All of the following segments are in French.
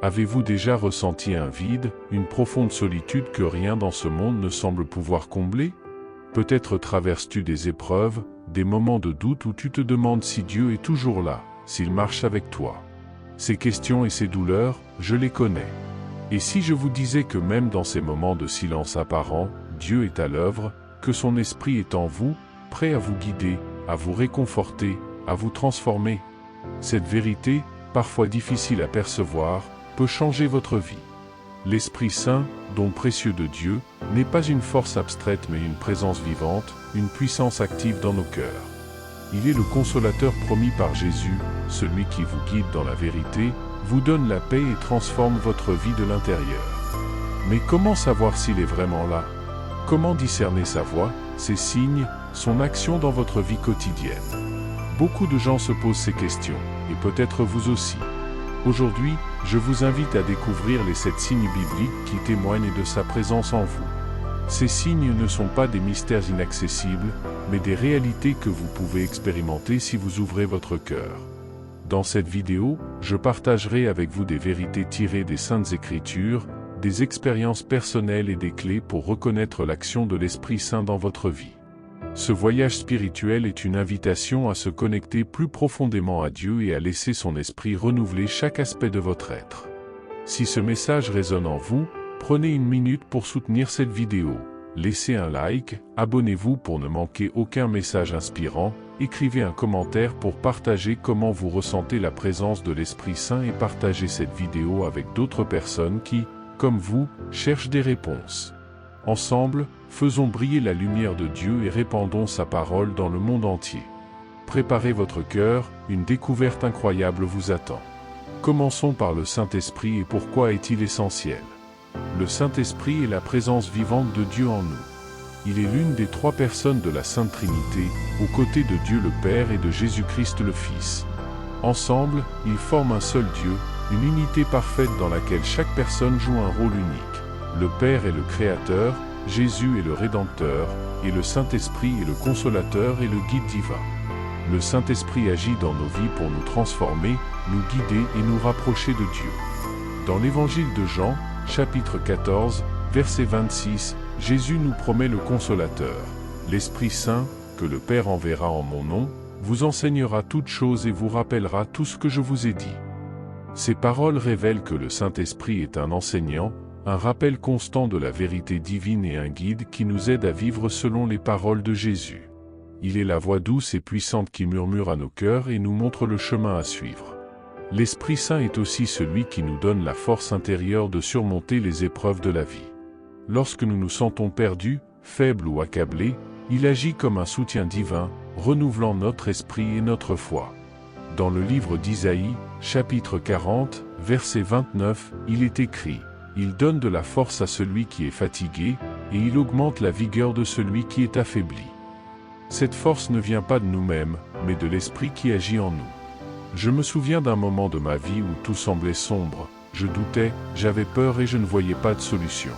Avez-vous déjà ressenti un vide, une profonde solitude que rien dans ce monde ne semble pouvoir combler? Peut-être traverses-tu des épreuves, des moments de doute où tu te demandes si Dieu est toujours là, s'il marche avec toi. Ces questions et ces douleurs, je les connais. Et si je vous disais que même dans ces moments de silence apparent, Dieu est à l'œuvre, que son esprit est en vous, prêt à vous guider, à vous réconforter, à vous transformer? Cette vérité, parfois difficile à percevoir, peut changer votre vie. L'Esprit Saint, don précieux de Dieu, n'est pas une force abstraite mais une présence vivante, une puissance active dans nos cœurs. Il est le consolateur promis par Jésus, celui qui vous guide dans la vérité, vous donne la paix et transforme votre vie de l'intérieur. Mais comment savoir s'il est vraiment là? Comment discerner sa voix, ses signes, son action dans votre vie quotidienne? Beaucoup de gens se posent ces questions, et peut-être vous aussi. Aujourd'hui, je vous invite à découvrir les 7 signes bibliques qui témoignent de sa présence en vous. Ces signes ne sont pas des mystères inaccessibles, mais des réalités que vous pouvez expérimenter si vous ouvrez votre cœur. Dans cette vidéo, je partagerai avec vous des vérités tirées des Saintes Écritures, des expériences personnelles et des clés pour reconnaître l'action de l'Esprit Saint dans votre vie. Ce voyage spirituel est une invitation à se connecter plus profondément à Dieu et à laisser son esprit renouveler chaque aspect de votre être. Si ce message résonne en vous, prenez une minute pour soutenir cette vidéo. Laissez un like, abonnez-vous pour ne manquer aucun message inspirant, écrivez un commentaire pour partager comment vous ressentez la présence de l'Esprit Saint et partagez cette vidéo avec d'autres personnes qui, comme vous, cherchent des réponses. Ensemble, faisons briller la lumière de Dieu et répandons sa parole dans le monde entier. Préparez votre cœur, une découverte incroyable vous attend. Commençons par le Saint-Esprit et pourquoi est-il essentiel? Le Saint-Esprit est la présence vivante de Dieu en nous. Il est l'une des 3 personnes de la Sainte Trinité, aux côtés de Dieu le Père et de Jésus-Christ le Fils. Ensemble, ils forment un seul Dieu, une unité parfaite dans laquelle chaque personne joue un rôle unique. Le Père est le Créateur, Jésus est le Rédempteur, et le Saint-Esprit est le Consolateur et le Guide divin. Le Saint-Esprit agit dans nos vies pour nous transformer, nous guider et nous rapprocher de Dieu. Dans l'Évangile de Jean, chapitre 14, verset 26, Jésus nous promet le Consolateur, l'Esprit Saint, que le Père enverra en mon nom, vous enseignera toutes choses et vous rappellera tout ce que je vous ai dit. Ces paroles révèlent que le Saint-Esprit est un enseignant, un rappel constant de la vérité divine et un guide qui nous aide à vivre selon les paroles de Jésus. Il est la voix douce et puissante qui murmure à nos cœurs et nous montre le chemin à suivre. L'Esprit Saint est aussi celui qui nous donne la force intérieure de surmonter les épreuves de la vie. Lorsque nous nous sentons perdus, faibles ou accablés, il agit comme un soutien divin, renouvelant notre esprit et notre foi. Dans le livre d'Isaïe, chapitre 40, verset 29, il est écrit: il donne de la force à celui qui est fatigué, et il augmente la vigueur de celui qui est affaibli. Cette force ne vient pas de nous-mêmes, mais de l'Esprit qui agit en nous. Je me souviens d'un moment de ma vie où tout semblait sombre, je doutais, j'avais peur et je ne voyais pas de solution.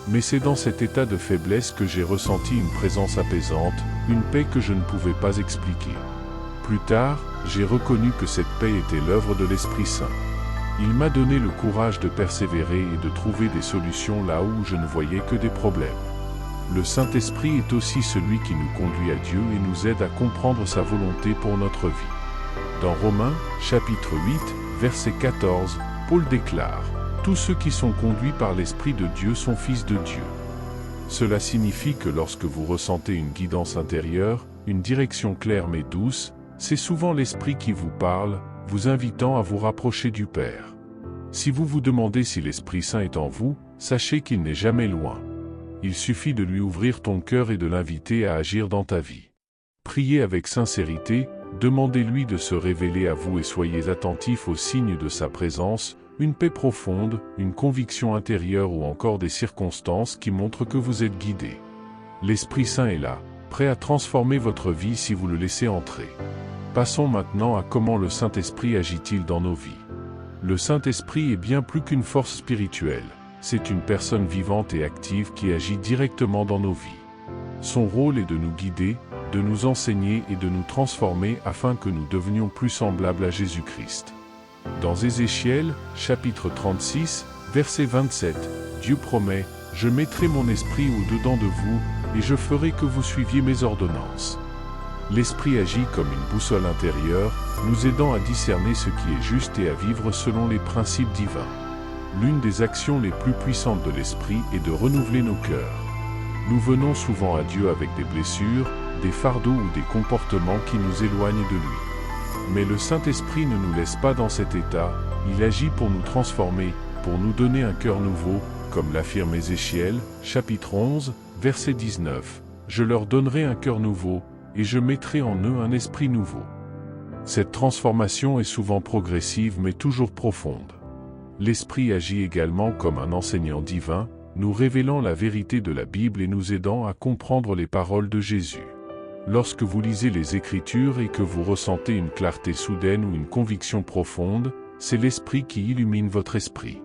Mais c'est dans cet état de faiblesse que j'ai ressenti une présence apaisante, une paix que je ne pouvais pas expliquer. Plus tard, j'ai reconnu que cette paix était l'œuvre de l'Esprit Saint. Il m'a donné le courage de persévérer et de trouver des solutions là où je ne voyais que des problèmes. Le Saint-Esprit est aussi celui qui nous conduit à Dieu et nous aide à comprendre sa volonté pour notre vie. Dans Romains, chapitre 8, verset 14, Paul déclare: « Tous ceux qui sont conduits par l'Esprit de Dieu sont fils de Dieu. » Cela signifie que lorsque vous ressentez une guidance intérieure, une direction claire mais douce, c'est souvent l'Esprit qui vous parle, vous invitant à vous rapprocher du Père. Si vous vous demandez si l'Esprit Saint est en vous, sachez qu'il n'est jamais loin. Il suffit de lui ouvrir ton cœur et de l'inviter à agir dans ta vie. Priez avec sincérité, demandez-lui de se révéler à vous et soyez attentifs aux signes de sa présence, une paix profonde, une conviction intérieure ou encore des circonstances qui montrent que vous êtes guidé. L'Esprit Saint est là, prêt à transformer votre vie si vous le laissez entrer. Passons maintenant à comment le Saint-Esprit agit-il dans nos vies. Le Saint-Esprit est bien plus qu'une force spirituelle, c'est une personne vivante et active qui agit directement dans nos vies. Son rôle est de nous guider, de nous enseigner et de nous transformer afin que nous devenions plus semblables à Jésus-Christ. Dans Ézéchiel, chapitre 36, verset 27, Dieu promet « Je mettrai mon esprit au-dedans de vous, et je ferai que vous suiviez mes ordonnances. » L'esprit agit comme une boussole intérieure, nous aidant à discerner ce qui est juste et à vivre selon les principes divins. L'une des actions les plus puissantes de l'esprit est de renouveler nos cœurs. Nous venons souvent à Dieu avec des blessures, des fardeaux ou des comportements qui nous éloignent de lui. Mais le Saint-Esprit ne nous laisse pas dans cet état, il agit pour nous transformer, pour nous donner un cœur nouveau, comme l'affirme Ézéchiel, chapitre 11, verset 19. « Je leur donnerai un cœur nouveau, et je mettrai en eux un esprit nouveau. » Cette transformation est souvent progressive mais toujours profonde. L'Esprit agit également comme un enseignant divin, nous révélant la vérité de la Bible et nous aidant à comprendre les paroles de Jésus. Lorsque vous lisez les Écritures et que vous ressentez une clarté soudaine ou une conviction profonde, c'est l'Esprit qui illumine votre esprit.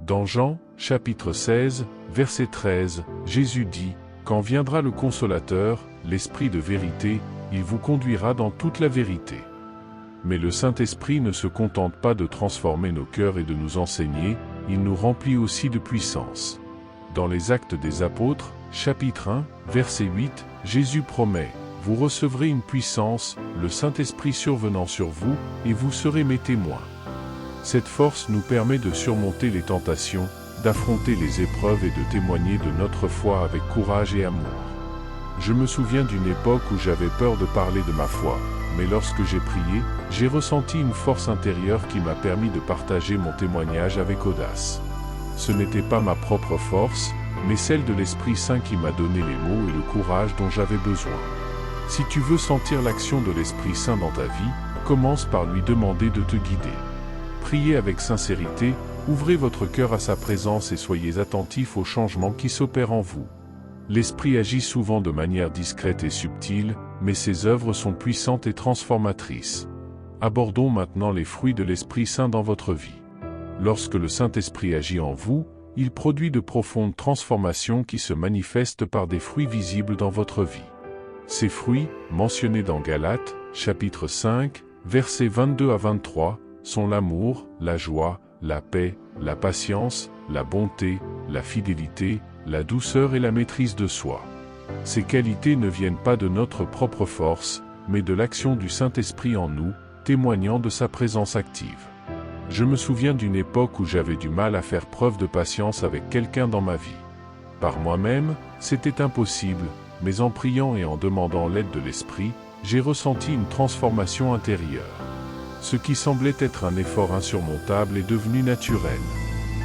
Dans Jean, chapitre 16, verset 13, Jésus dit « Quand viendra le Consolateur, l'Esprit de vérité, il vous conduira dans toute la vérité. » Mais le Saint-Esprit ne se contente pas de transformer nos cœurs et de nous enseigner, il nous remplit aussi de puissance. Dans les Actes des Apôtres, chapitre 1, verset 8, Jésus promet « Vous recevrez une puissance, le Saint-Esprit survenant sur vous, et vous serez mes témoins. » Cette force nous permet de surmonter les tentations, d'affronter les épreuves et de témoigner de notre foi avec courage et amour. Je me souviens d'une époque où j'avais peur de parler de ma foi, mais lorsque j'ai prié, j'ai ressenti une force intérieure qui m'a permis de partager mon témoignage avec audace. Ce n'était pas ma propre force, mais celle de l'Esprit Saint qui m'a donné les mots et le courage dont j'avais besoin. Si tu veux sentir l'action de l'Esprit Saint dans ta vie, commence par lui demander de te guider. Priez avec sincérité, ouvrez votre cœur à sa présence et soyez attentifs aux changements qui s'opèrent en vous. L'Esprit agit souvent de manière discrète et subtile, mais ses œuvres sont puissantes et transformatrices. Abordons maintenant les fruits de l'Esprit Saint dans votre vie. Lorsque le Saint-Esprit agit en vous, il produit de profondes transformations qui se manifestent par des fruits visibles dans votre vie. Ces fruits, mentionnés dans Galates, chapitre 5, versets 22 à 23, sont l'amour, la joie, la paix, la patience, la bonté, la fidélité, la douceur et la maîtrise de soi. Ces qualités ne viennent pas de notre propre force, mais de l'action du Saint-Esprit en nous, témoignant de sa présence active. Je me souviens d'une époque où j'avais du mal à faire preuve de patience avec quelqu'un dans ma vie. Par moi-même, c'était impossible, mais en priant et en demandant l'aide de l'Esprit, j'ai ressenti une transformation intérieure. Ce qui semblait être un effort insurmontable est devenu naturel.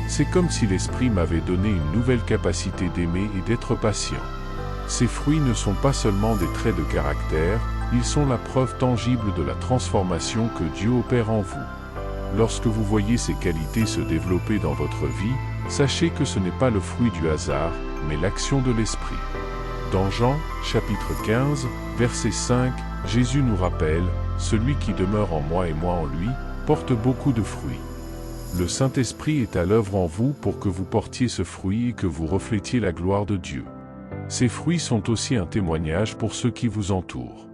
C'est comme si l'Esprit m'avait donné une nouvelle capacité d'aimer et d'être patient. Ces fruits ne sont pas seulement des traits de caractère, ils sont la preuve tangible de la transformation que Dieu opère en vous. Lorsque vous voyez ces qualités se développer dans votre vie, sachez que ce n'est pas le fruit du hasard, mais l'action de l'Esprit. Dans Jean, chapitre 15, verset 5, Jésus nous rappelle « Celui qui demeure en moi et moi en lui, porte beaucoup de fruits. » Le Saint-Esprit est à l'œuvre en vous pour que vous portiez ce fruit et que vous reflétiez la gloire de Dieu. Ces fruits sont aussi un témoignage pour ceux qui vous entourent.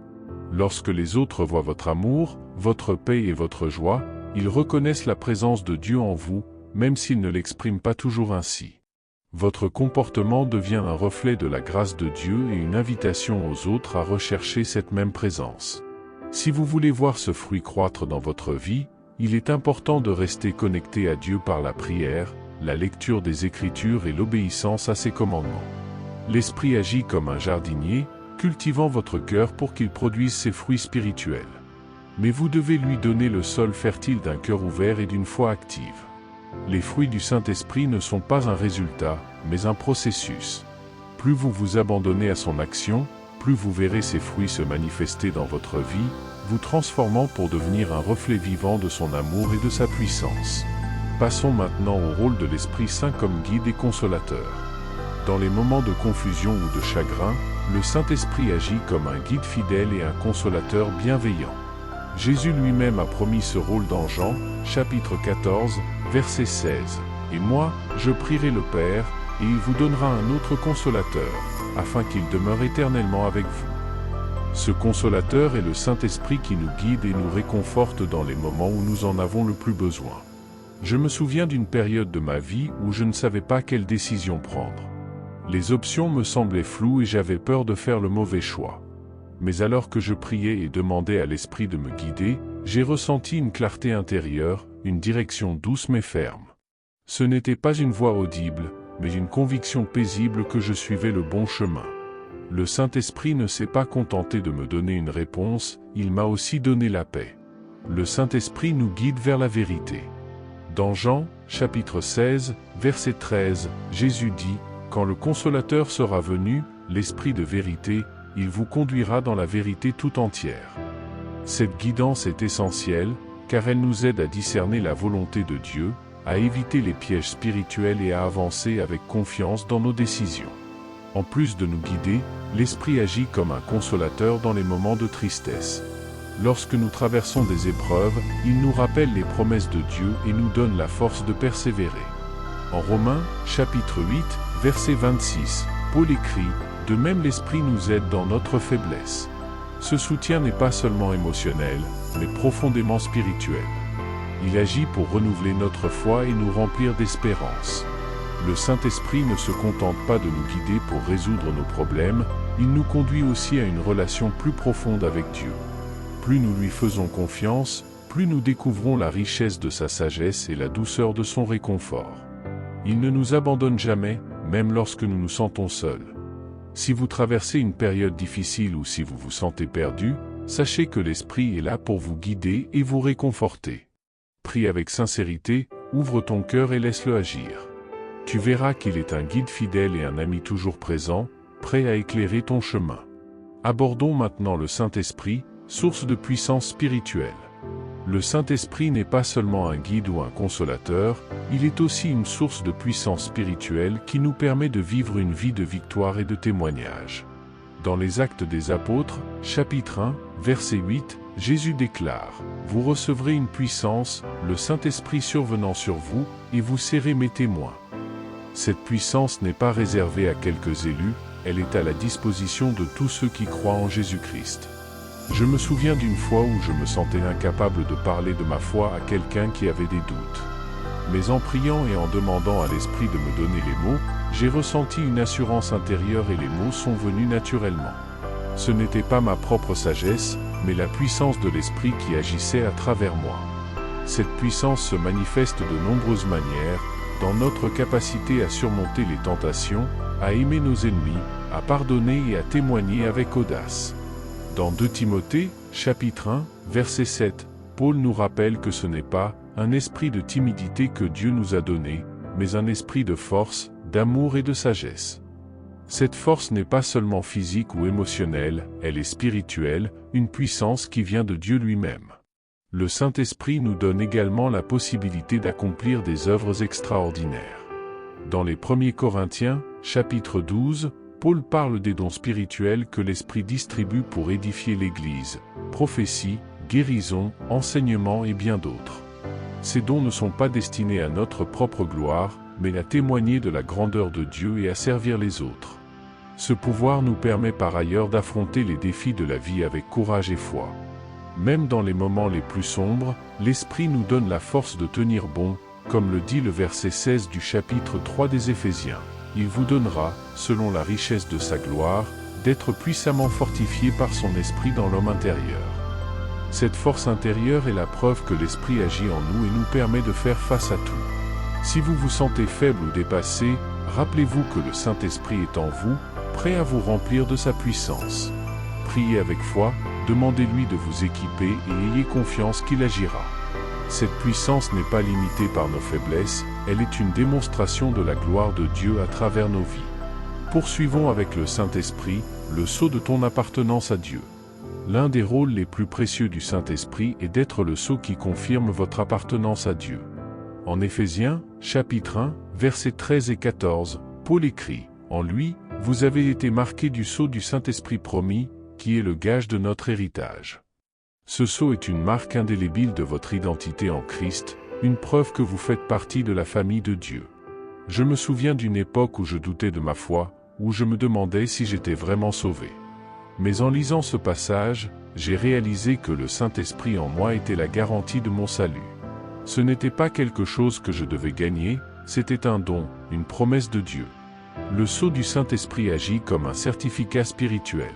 Lorsque les autres voient votre amour, votre paix et votre joie, ils reconnaissent la présence de Dieu en vous, même s'ils ne l'expriment pas toujours ainsi. Votre comportement devient un reflet de la grâce de Dieu et une invitation aux autres à rechercher cette même présence. Si vous voulez voir ce fruit croître dans votre vie, il est important de rester connecté à Dieu par la prière, la lecture des Écritures et l'obéissance à ses commandements. L'Esprit agit comme un jardinier, cultivant votre cœur pour qu'il produise ses fruits spirituels. Mais vous devez lui donner le sol fertile d'un cœur ouvert et d'une foi active. Les fruits du Saint-Esprit ne sont pas un résultat, mais un processus. Plus vous vous abandonnez à son action, plus vous verrez ses fruits se manifester dans votre vie, vous transformant pour devenir un reflet vivant de son amour et de sa puissance. Passons maintenant au rôle de l'Esprit Saint comme guide et consolateur. Dans les moments de confusion ou de chagrin, le Saint-Esprit agit comme un guide fidèle et un consolateur bienveillant. Jésus lui-même a promis ce rôle dans Jean, chapitre 14, verset 16. « Et moi, je prierai le Père, et il vous donnera un autre consolateur, afin qu'il demeure éternellement avec vous. » Ce consolateur est le Saint-Esprit qui nous guide et nous réconforte dans les moments où nous en avons le plus besoin. Je me souviens d'une période de ma vie où je ne savais pas quelle décision prendre. Les options me semblaient floues et j'avais peur de faire le mauvais choix. Mais alors que je priais et demandais à l'Esprit de me guider, j'ai ressenti une clarté intérieure, une direction douce mais ferme. Ce n'était pas une voix audible, mais une conviction paisible que je suivais le bon chemin. Le Saint-Esprit ne s'est pas contenté de me donner une réponse, il m'a aussi donné la paix. Le Saint-Esprit nous guide vers la vérité. Dans Jean, chapitre 16, verset 13, Jésus dit, « Quand le Consolateur sera venu, l'Esprit de vérité, il vous conduira dans la vérité tout entière. » Cette guidance est essentielle, car elle nous aide à discerner la volonté de Dieu, à éviter les pièges spirituels et à avancer avec confiance dans nos décisions. En plus de nous guider, l'Esprit agit comme un consolateur dans les moments de tristesse. Lorsque nous traversons des épreuves, il nous rappelle les promesses de Dieu et nous donne la force de persévérer. En Romains, chapitre 8, verset 26, Paul écrit, « De même l'Esprit nous aide dans notre faiblesse. » Ce soutien n'est pas seulement émotionnel, mais profondément spirituel. Il agit pour renouveler notre foi et nous remplir d'espérance. Le Saint-Esprit ne se contente pas de nous guider pour résoudre nos problèmes, il nous conduit aussi à une relation plus profonde avec Dieu. Plus nous lui faisons confiance, plus nous découvrons la richesse de sa sagesse et la douceur de son réconfort. Il ne nous abandonne jamais, même lorsque nous nous sentons seuls. Si vous traversez une période difficile ou si vous vous sentez perdu, sachez que l'Esprit est là pour vous guider et vous réconforter. Prie avec sincérité, ouvre ton cœur et laisse-le agir. Tu verras qu'il est un guide fidèle et un ami toujours présent, prêt à éclairer ton chemin. Abordons maintenant le Saint-Esprit, source de puissance spirituelle. Le Saint-Esprit n'est pas seulement un guide ou un consolateur, il est aussi une source de puissance spirituelle qui nous permet de vivre une vie de victoire et de témoignage. Dans les Actes des Apôtres, chapitre 1, verset 8, Jésus déclare « Vous recevrez une puissance, le Saint-Esprit survenant sur vous, et vous serez mes témoins. » Cette puissance n'est pas réservée à quelques élus, elle est à la disposition de tous ceux qui croient en Jésus-Christ. Je me souviens d'une fois où je me sentais incapable de parler de ma foi à quelqu'un qui avait des doutes. Mais en priant et en demandant à l'Esprit de me donner les mots, j'ai ressenti une assurance intérieure et les mots sont venus naturellement. Ce n'était pas ma propre sagesse, mais la puissance de l'Esprit qui agissait à travers moi. Cette puissance se manifeste de nombreuses manières, dans notre capacité à surmonter les tentations, à aimer nos ennemis, à pardonner et à témoigner avec audace. Dans 2 Timothée, chapitre 1, verset 7, Paul nous rappelle que ce n'est pas un esprit de timidité que Dieu nous a donné, mais un esprit de force, d'amour et de sagesse. Cette force n'est pas seulement physique ou émotionnelle, elle est spirituelle, une puissance qui vient de Dieu lui-même. Le Saint-Esprit nous donne également la possibilité d'accomplir des œuvres extraordinaires. Dans les 1er Corinthiens, chapitre 12, Paul parle des dons spirituels que l'Esprit distribue pour édifier l'Église, prophétie, guérison, enseignement et bien d'autres. Ces dons ne sont pas destinés à notre propre gloire, mais à témoigner de la grandeur de Dieu et à servir les autres. Ce pouvoir nous permet par ailleurs d'affronter les défis de la vie avec courage et foi. Même dans les moments les plus sombres, l'Esprit nous donne la force de tenir bon, comme le dit le verset 16 du chapitre 3 des Éphésiens. Il vous donnera, selon la richesse de sa gloire, d'être puissamment fortifié par son esprit dans l'homme intérieur. Cette force intérieure est la preuve que l'Esprit agit en nous et nous permet de faire face à tout. Si vous vous sentez faible ou dépassé, rappelez-vous que le Saint-Esprit est en vous, prêt à vous remplir de sa puissance. Priez avec foi, demandez-lui de vous équiper et ayez confiance qu'il agira. Cette puissance n'est pas limitée par nos faiblesses, elle est une démonstration de la gloire de Dieu à travers nos vies. Poursuivons avec le Saint-Esprit, le sceau de ton appartenance à Dieu. L'un des rôles les plus précieux du Saint-Esprit est d'être le sceau qui confirme votre appartenance à Dieu. En Éphésiens, chapitre 1, versets 13 et 14, Paul écrit « En lui, vous avez été marqués du sceau du Saint-Esprit promis, qui est le gage de notre héritage. » Ce sceau est une marque indélébile de votre identité en Christ, une preuve que vous faites partie de la famille de Dieu. Je me souviens d'une époque où je doutais de ma foi, où je me demandais si j'étais vraiment sauvé. Mais en lisant ce passage, j'ai réalisé que le Saint-Esprit en moi était la garantie de mon salut. Ce n'était pas quelque chose que je devais gagner, c'était un don, une promesse de Dieu. Le sceau du Saint-Esprit agit comme un certificat spirituel.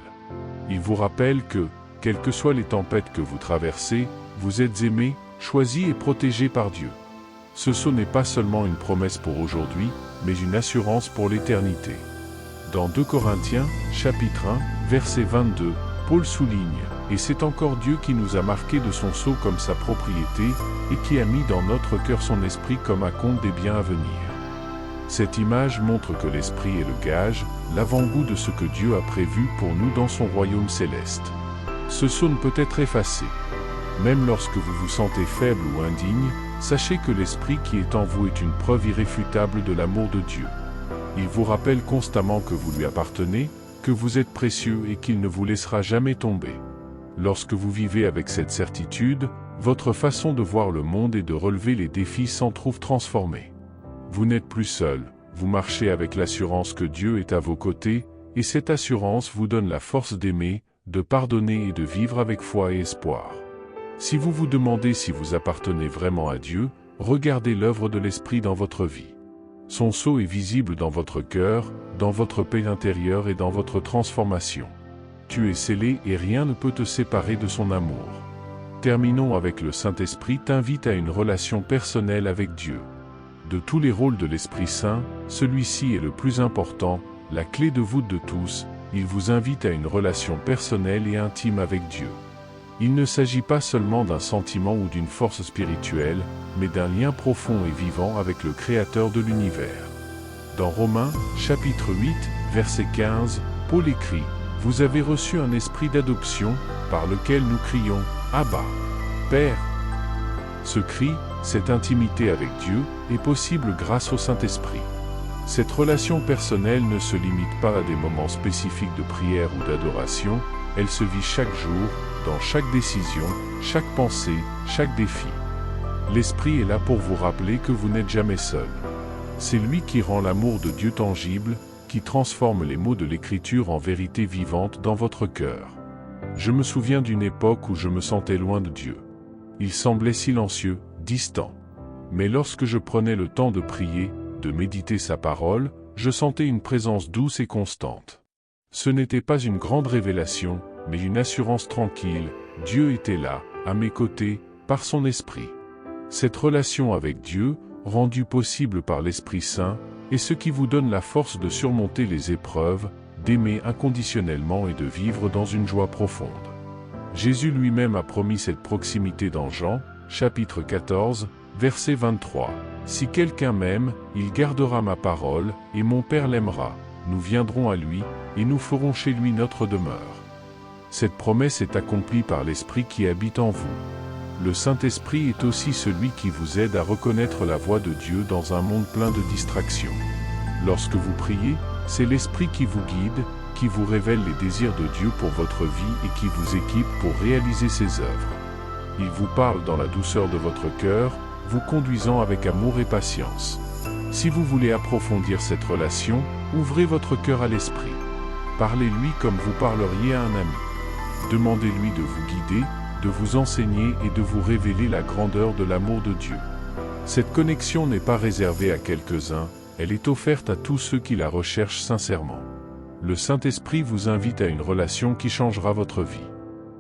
Il vous rappelle que, quelles que soient les tempêtes que vous traversez, vous êtes aimé, choisi et protégé par Dieu. Ce sceau n'est pas seulement une promesse pour aujourd'hui, mais une assurance pour l'éternité. Dans 2 Corinthiens, chapitre 1, verset 22, Paul souligne « Et c'est encore Dieu qui nous a marqués de son sceau comme sa propriété, et qui a mis dans notre cœur son esprit comme un compte des biens à venir. » Cette image montre que l'esprit est le gage, l'avant-goût de ce que Dieu a prévu pour nous dans son royaume céleste. Ce sceau ne peut être effacé. Même lorsque vous vous sentez faible ou indigne, sachez que l'Esprit qui est en vous est une preuve irréfutable de l'amour de Dieu. Il vous rappelle constamment que vous lui appartenez, que vous êtes précieux et qu'il ne vous laissera jamais tomber. Lorsque vous vivez avec cette certitude, votre façon de voir le monde et de relever les défis s'en trouve transformée. Vous n'êtes plus seul, vous marchez avec l'assurance que Dieu est à vos côtés, et cette assurance vous donne la force d'aimer, de pardonner et de vivre avec foi et espoir. Si vous vous demandez si vous appartenez vraiment à Dieu, regardez l'œuvre de l'Esprit dans votre vie. Son sceau est visible dans votre cœur, dans votre paix intérieure et dans votre transformation. Tu es scellé et rien ne peut te séparer de son amour. Terminons avec le Saint-Esprit t'invite à une relation personnelle avec Dieu. De tous les rôles de l'Esprit Saint, celui-ci est le plus important, la clé de voûte de tous, il vous invite à une relation personnelle et intime avec Dieu. Il ne s'agit pas seulement d'un sentiment ou d'une force spirituelle, mais d'un lien profond et vivant avec le Créateur de l'univers. Dans Romains, chapitre 8, verset 15, Paul écrit « Vous avez reçu un esprit d'adoption, par lequel nous crions « Abba, Père ». Ce cri, cette intimité avec Dieu, est possible grâce au Saint-Esprit. Cette relation personnelle ne se limite pas à des moments spécifiques de prière ou d'adoration, elle se vit chaque jour, dans chaque décision, chaque pensée, chaque défi. L'Esprit est là pour vous rappeler que vous n'êtes jamais seul. C'est lui qui rend l'amour de Dieu tangible, qui transforme les mots de l'Écriture en vérité vivante dans votre cœur. Je me souviens d'une époque où je me sentais loin de Dieu. Il semblait silencieux, distant. Mais lorsque je prenais le temps de prier, de méditer sa parole, je sentais une présence douce et constante. Ce n'était pas une grande révélation, mais une assurance tranquille, Dieu était là, à mes côtés, par son Esprit. Cette relation avec Dieu, rendue possible par l'Esprit Saint, est ce qui vous donne la force de surmonter les épreuves, d'aimer inconditionnellement et de vivre dans une joie profonde. Jésus lui-même a promis cette proximité dans Jean, chapitre 14, verset 23. « Si quelqu'un m'aime, il gardera ma parole, et mon Père l'aimera. Nous viendrons à lui, et nous ferons chez lui notre demeure. » Cette promesse est accomplie par l'Esprit qui habite en vous. Le Saint-Esprit est aussi celui qui vous aide à reconnaître la voix de Dieu dans un monde plein de distractions. Lorsque vous priez, c'est l'Esprit qui vous guide, qui vous révèle les désirs de Dieu pour votre vie et qui vous équipe pour réaliser ses œuvres. Il vous parle dans la douceur de votre cœur, vous conduisant avec amour et patience. Si vous voulez approfondir cette relation, ouvrez votre cœur à l'Esprit. Parlez-lui comme vous parleriez à un ami. Demandez-lui de vous guider, de vous enseigner et de vous révéler la grandeur de l'amour de Dieu. Cette connexion n'est pas réservée à quelques-uns, elle est offerte à tous ceux qui la recherchent sincèrement. Le Saint-Esprit vous invite à une relation qui changera votre vie.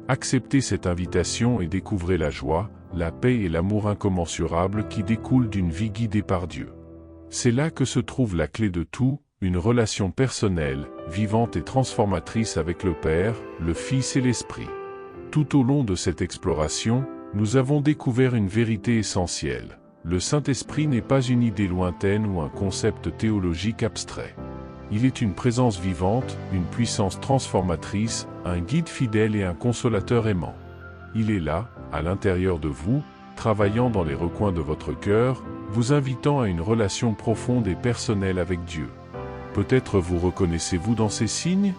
Acceptez cette invitation et découvrez la joie, la paix et l'amour incommensurable qui découlent d'une vie guidée par Dieu. C'est là que se trouve la clé de tout, une relation personnelle, vivante et transformatrice avec le Père, le Fils et l'Esprit. Tout au long de cette exploration, nous avons découvert une vérité essentielle. Le Saint-Esprit n'est pas une idée lointaine ou un concept théologique abstrait. Il est une présence vivante, une puissance transformatrice, un guide fidèle et un consolateur aimant. Il est là, à l'intérieur de vous, travaillant dans les recoins de votre cœur, vous invitant à une relation profonde et personnelle avec Dieu. Peut-être vous reconnaissez-vous dans ces signes?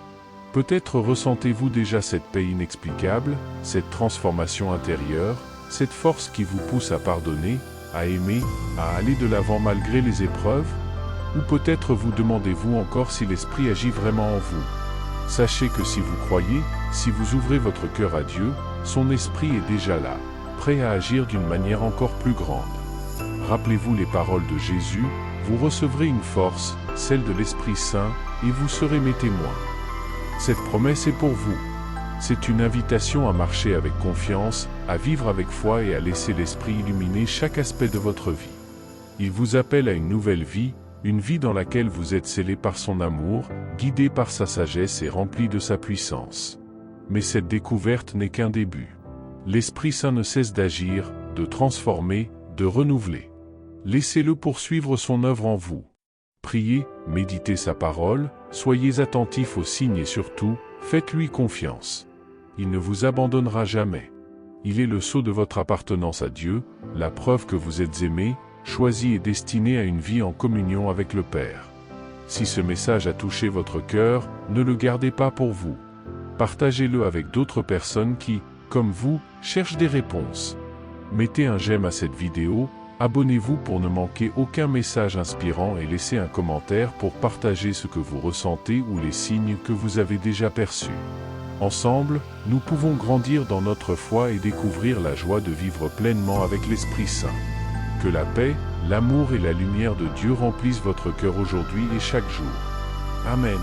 Peut-être ressentez-vous déjà cette paix inexplicable, cette transformation intérieure, cette force qui vous pousse à pardonner, à aimer, à aller de l'avant malgré les épreuves? Ou peut-être vous demandez-vous encore si l'Esprit agit vraiment en vous? Sachez que si vous croyez, si vous ouvrez votre cœur à Dieu, son esprit est déjà là, prêt à agir d'une manière encore plus grande. Rappelez-vous les paroles de Jésus, vous recevrez une force, celle de l'Esprit Saint, et vous serez mes témoins. Cette promesse est pour vous. C'est une invitation à marcher avec confiance, à vivre avec foi et à laisser l'Esprit illuminer chaque aspect de votre vie. Il vous appelle à une nouvelle vie, une vie dans laquelle vous êtes scellé par son amour, guidé par sa sagesse et rempli de sa puissance. Mais cette découverte n'est qu'un début. L'Esprit Saint ne cesse d'agir, de transformer, de renouveler. Laissez-le poursuivre son œuvre en vous. Priez, méditez sa parole, soyez attentifs aux signes et surtout, faites-lui confiance. Il ne vous abandonnera jamais. Il est le sceau de votre appartenance à Dieu, la preuve que vous êtes aimé, choisi et destiné à une vie en communion avec le Père. Si ce message a touché votre cœur, ne le gardez pas pour vous. Partagez-le avec d'autres personnes qui, comme vous, cherchent des réponses. Mettez un j'aime à cette vidéo, abonnez-vous pour ne manquer aucun message inspirant et laissez un commentaire pour partager ce que vous ressentez ou les signes que vous avez déjà perçus. Ensemble, nous pouvons grandir dans notre foi et découvrir la joie de vivre pleinement avec l'Esprit Saint. Que la paix, l'amour et la lumière de Dieu remplissent votre cœur aujourd'hui et chaque jour. Amen.